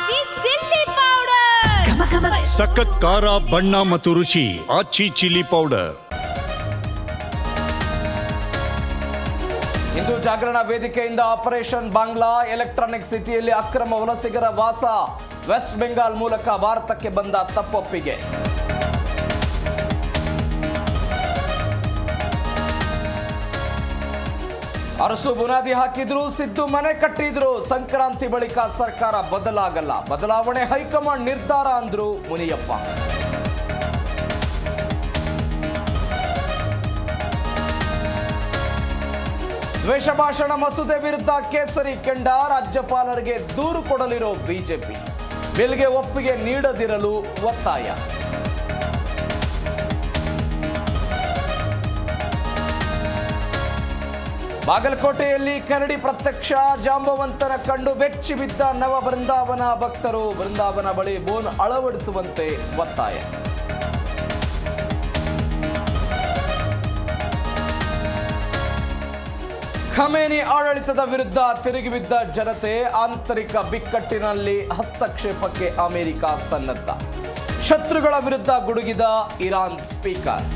ಆಚಿ chilli powder ಸಖತ್ ಖಾರ ಬಣ್ಣ ಮತ್ತು ರುಚಿ ಆಚಿ ಚಿಲ್ಲಿ ಪೌಡರ್. ಹಿಂದೂ ಜಾಗರಣ ವೇದಿಕೆಯಿಂದ ಆಪರೇಷನ್ ಬಾಂಗ್ಲಾ. ಎಲೆಕ್ಟ್ರಾನಿಕ್ ಸಿಟಿಯಲ್ಲಿ ಅಕ್ರಮ ವಲಸಿಗರ ವಾಸ. ವೆಸ್ಟ್ ಬೆಂಗಾಲ್ ಮೂಲಕ ಭಾರತಕ್ಕೆ ಬಂದ ತಪ್ಪೊಪ್ಪಿಗೆ. ಅರಸು ಬುನಾದಿ ಹಾಕಿದ್ರು, ಸಿದ್ದು ಮನೆ ಕಟ್ಟಿದ್ರು. ಸಂಕ್ರಾಂತಿ ಬಳಿಕ ಸರ್ಕಾರ ಬದಲಾಗಲ್ಲ, ಬದಲಾವಣೆ ಹೈಕಮಾಂಡ್ ನಿರ್ಧಾರ ಅಂದ್ರು ಮುನಿಯಪ್ಪ. ದ್ವೇಷ ಭಾಷಣ ಮಸೂದೆ ವಿರುದ್ಧ ಕೇಸರಿ ಕೆಂಡ. ರಾಜ್ಯಪಾಲರಿಗೆ ದೂರು ಕೊಡಲಿರೋ ಬಿಜೆಪಿ. ಬಿಲ್ಗೆ ಒಪ್ಪಿಗೆ ನೀಡದಿರಲು ಒತ್ತಾಯ. ಬಾಗಲಕೋಟೆಯಲ್ಲಿ ಕರಡಿ ಪ್ರತ್ಯಕ್ಷ. ಜಾಂಬವಂತನ ಕಂಡು ಬೆಚ್ಚಿ ಬಿದ್ದ ನವ ಬೃಂದಾವನ ಭಕ್ತರು. ಬೃಂದಾವನ ಬಳಿ ಬೋನ್ ಅಳವಡಿಸುವಂತೆ ಒತ್ತಾಯ. ಖಮೇನಿ ಆಡಳಿತದ ವಿರುದ್ಧ ತಿರುಗಿಬಿದ್ದ ಜನತೆ. ಆಂತರಿಕ ಬಿಕ್ಕಟ್ಟಿನಲ್ಲಿ ಹಸ್ತಕ್ಷೇಪಕ್ಕೆ ಅಮೆರಿಕ ಸನ್ನದ್ಧ. ಶತ್ರುಗಳ ವಿರುದ್ಧ ಗುಡುಗಿದ ಇರಾನ್ ಸ್ಪೀಕರ್.